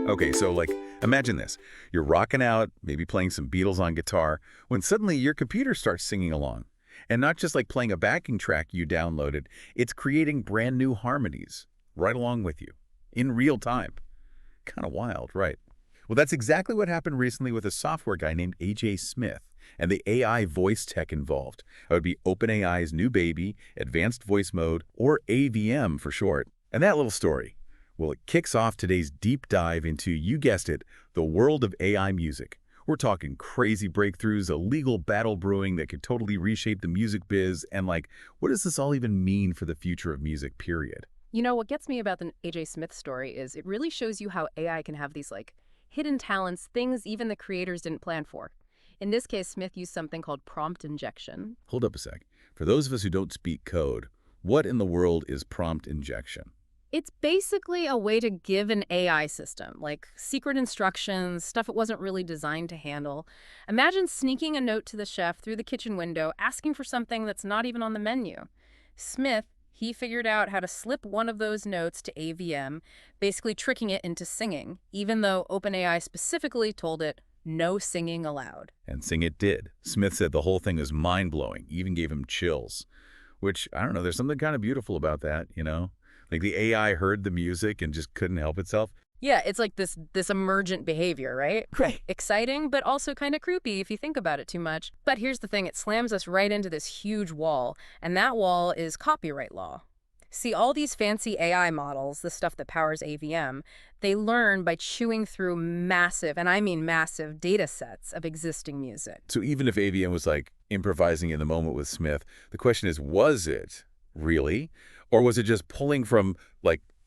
Okay, so imagine this. You're rocking out, maybe playing some Beatles on guitar, when suddenly your computer starts singing along. And not just like playing a backing track you downloaded, it's creating brand new harmonies right along with you, in real time. Kind of wild, right? Well, that's exactly what happened recently with a software guy named AJ Smith and the AI voice tech involved. That would be OpenAI's new baby, Advanced Voice Mode, or AVM for short. And that little story, well, it kicks off today's deep dive into, you guessed it, the world of AI music. We're talking crazy breakthroughs, a legal battle brewing that could totally reshape the music biz, and what does this all even mean for the future of music, period? You know, what gets me about the AJ Smith story is it really shows you how AI can have these hidden talents, things even the creators didn't plan for. In this case, Smith used something called prompt injection. Hold up a sec. For those of us who don't speak code, what in the world is prompt injection? It's basically a way to give an AI system, secret instructions, stuff it wasn't really designed to handle. Imagine sneaking a note to the chef through the kitchen window, asking for something that's not even on the menu. Smith, he figured out how to slip one of those notes to AVM, basically tricking it into singing, even though OpenAI specifically told it, no singing allowed. And sing it did. Smith said the whole thing was mind-blowing, even gave him chills. Which, I don't know, there's something kind of beautiful about that, you know? Like the AI heard the music and just couldn't help itself. Yeah, it's like this emergent behavior, right? Right. Exciting, but also kind of creepy if you think about it too much. But here's the thing, it slams us right into this huge wall, and that wall is copyright law. See, all these fancy AI models, the stuff that powers AVM, they learn by chewing through massive, and I mean massive, data sets of existing music. So even if AVM was improvising in the moment with Smith, the question is, was it really? Or was it just pulling from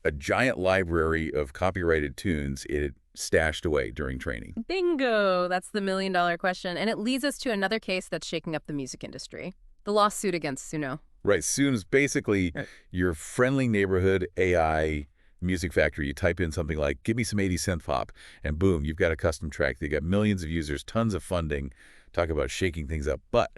a giant library of copyrighted tunes it had stashed away during training? Bingo! That's the million-dollar question. And it leads us to another case that's shaking up the music industry. The lawsuit against Suno. Right. Suno's basically your friendly neighborhood AI music factory. You type in something like, give me some 80s synth pop, and boom, you've got a custom track. They got millions of users, tons of funding. Talk about shaking things up. But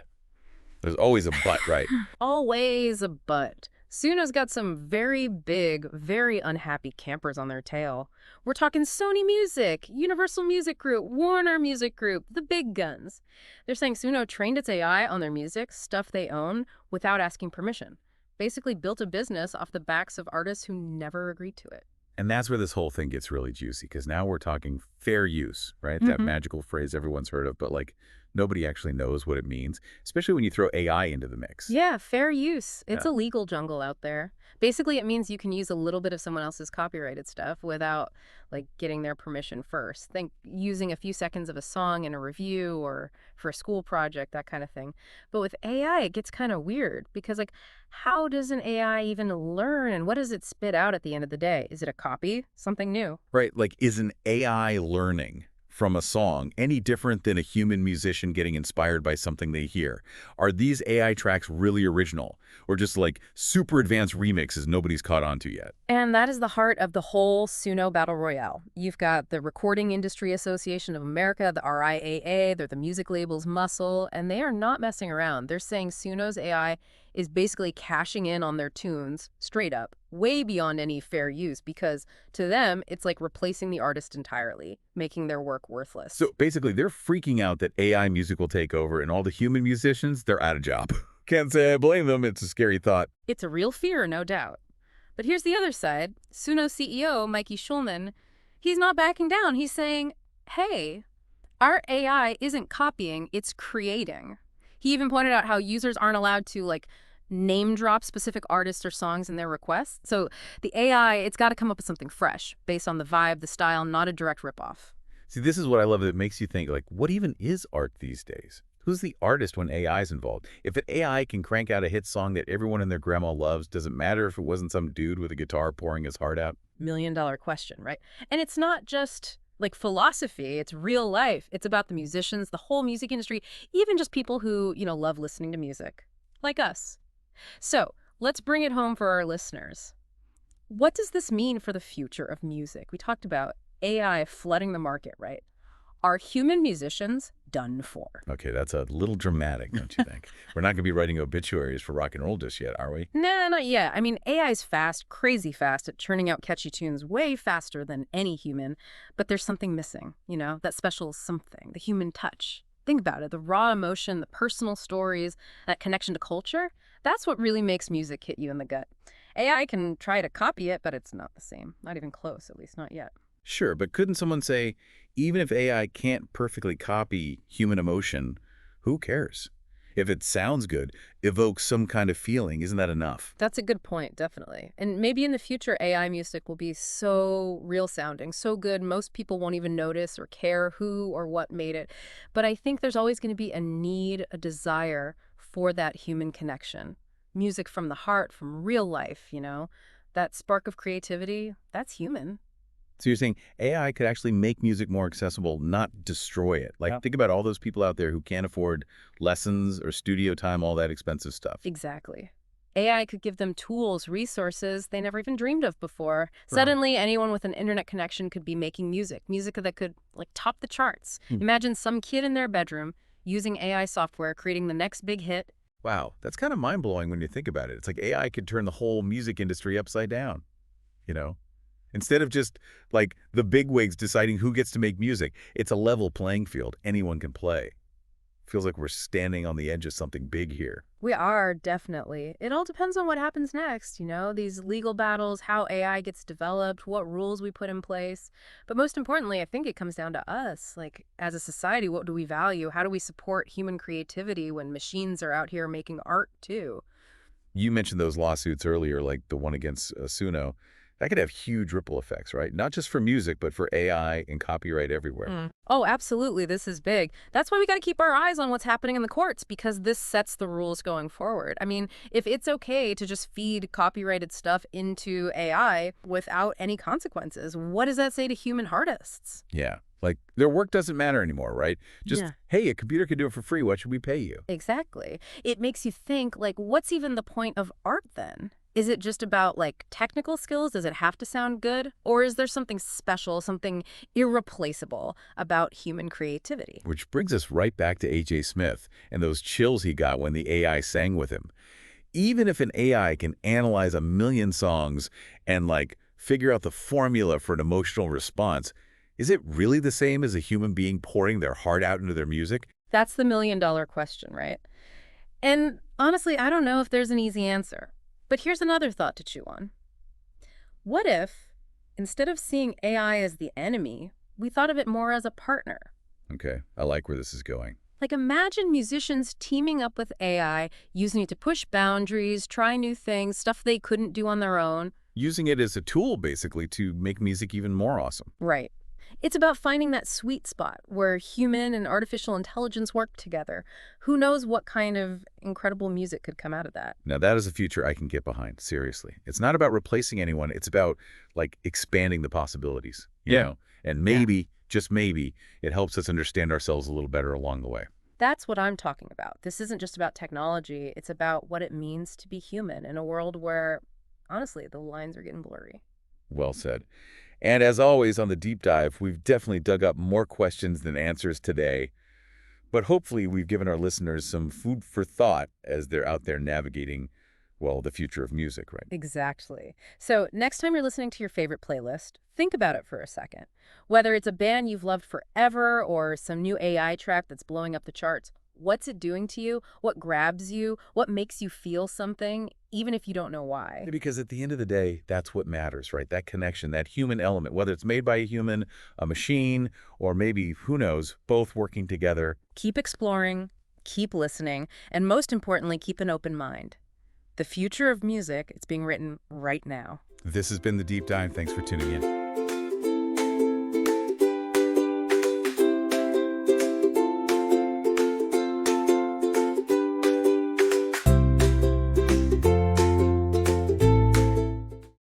there's always a but, right? Always a but. Suno's got some very big, very unhappy campers on their tail. We're talking Sony Music, Universal Music Group, Warner Music Group, the big guns. They're saying Suno trained its AI on their music, stuff they own, without asking permission. Basically built a business off the backs of artists who never agreed to it. And that's where this whole thing gets really juicy, because now we're talking fair use, right? That magical phrase everyone's heard of, but nobody actually knows what it means, especially when you throw AI into the mix. Yeah, fair use. It's a legal jungle out there. Basically, it means you can use a little bit of someone else's copyrighted stuff without getting their permission first. Think using a few seconds of a song in a review or for a school project, that kind of thing. But with AI, it gets kind of weird because how does an AI even learn and what does it spit out at the end of the day? Is it a copy? Something new? Right. Is an AI learning from a song any different than a human musician getting inspired by something they hear? Are these AI tracks really original, or just super advanced remixes nobody's caught on to yet? And that is the heart of the whole Suno battle royale. You've got the Recording Industry Association of America, the RIAA, they're the music label's muscle, and they are not messing around. They're saying Suno's AI is basically cashing in on their tunes, straight up, way beyond any fair use, because to them, it's like replacing the artist entirely, making their work worthless. So basically, they're freaking out that AI music will take over and all the human musicians, they're out of job. Can't say I blame them. It's a scary thought. It's a real fear, no doubt. But here's the other side. Suno CEO, Mikey Schulman, he's not backing down. He's saying, hey, our AI isn't copying, it's creating. He even pointed out how users aren't allowed to name drop specific artists or songs in their requests. So the AI, it's got to come up with something fresh based on the vibe, the style, not a direct ripoff. See, this is what I love. It makes you think, what even is art these days? Who's the artist when AI is involved? If an AI can crank out a hit song that everyone and their grandma loves, does it matter if it wasn't some dude with a guitar pouring his heart out? Million-dollar question, right? And it's not just philosophy, it's real life. It's about the musicians, the whole music industry, even just people who, love listening to music, like us. So let's bring it home for our listeners. What does this mean for the future of music? We talked about AI flooding the market, right? Are human musicians done for. Okay, that's a little dramatic, don't you think? We're not going to be writing obituaries for rock and roll just yet, are we? Nah, not yet. I mean, AI's fast, crazy fast at churning out catchy tunes way faster than any human, but there's something missing, that special something, the human touch. Think about it, the raw emotion, the personal stories, that connection to culture, that's what really makes music hit you in the gut. AI can try to copy it, but it's not the same. Not even close, at least not yet. Sure, but couldn't someone say, even if AI can't perfectly copy human emotion, who cares? If it sounds good, evokes some kind of feeling, isn't that enough? That's a good point, definitely. And maybe in the future, AI music will be so real sounding, so good, most people won't even notice or care who or what made it. But I think there's always going to be a need, a desire for that human connection. Music from the heart, from real life. That spark of creativity, that's human. So you're saying AI could actually make music more accessible, not destroy it. Like, Yeah. think about all those people out there who can't afford lessons or studio time, all that expensive stuff. Exactly. AI could give them tools, resources they never even dreamed of before. Right. Suddenly, anyone with an internet connection could be making music that could, top the charts. Imagine some kid in their bedroom using AI software, creating the next big hit. Wow, that's kind of mind-blowing when you think about it. It's like AI could turn the whole music industry upside down, you know? Instead of just, like, the bigwigs deciding who gets to make music, it's a level playing field. Anyone can play. Feels like we're standing on the edge of something big here. We are, definitely. It all depends on what happens next, these legal battles, how AI gets developed, what rules we put in place. But most importantly, I think it comes down to us. Like, as a society, what do we value? How do we support human creativity when machines are out here making art, too? You mentioned those lawsuits earlier, like the one against Suno. That could have huge ripple effects, right? Not just for music, but for AI and copyright everywhere. Oh, absolutely. This is big. That's why we got to keep our eyes on what's happening in the courts, because this sets the rules going forward. I mean, if it's okay to just feed copyrighted stuff into AI without any consequences, what does that say to human artists? Yeah. Like, their work doesn't matter anymore, right? Just, Yeah. hey, a computer could do it for free. What should we pay you? Exactly. It makes you think, what's even the point of art then? Is it just about, technical skills? Does it have to sound good? Or is there something special, something irreplaceable about human creativity? Which brings us right back to A.J. Smith and those chills he got when the AI sang with him. Even if an AI can analyze a million songs and, like, figure out the formula for an emotional response, is it really the same as a human being pouring their heart out into their music? That's the million-dollar question, right? And honestly, I don't know if there's an easy answer. But here's another thought to chew on. What if, instead of seeing AI as the enemy, we thought of it more as a partner? Okay, I like where this is going. Like, imagine musicians teaming up with AI, using it to push boundaries, try new things, stuff they couldn't do on their own. Using it as a tool, basically, to make music even more awesome. Right. It's about finding that sweet spot where human and artificial intelligence work together. Who knows what kind of incredible music could come out of that? Now, that is a future I can get behind, seriously. It's not about replacing anyone. It's about, like, expanding the possibilities, you know? And maybe, just maybe, it helps us understand ourselves a little better along the way. That's what I'm talking about. This isn't just about technology. It's about what it means to be human in a world where, honestly, the lines are getting blurry. Well said. And as always on the deep dive, we've definitely dug up more questions than answers today. But hopefully we've given our listeners some food for thought as they're out there navigating, well, the future of music, right? Exactly. So next time you're listening to your favorite playlist, think about it for a second. Whether it's a band you've loved forever or some new AI track that's blowing up the charts, what's it doing to you? What grabs you? What makes you feel something, even if you don't know why? Because at the end of the day, that's what matters, right? That connection, that human element, whether it's made by a human, a machine, or maybe, who knows, both working together. Keep exploring, keep listening, and most importantly, keep an open mind. The future of music, it's being written right now. This has been The Deep Dive. Thanks for tuning in.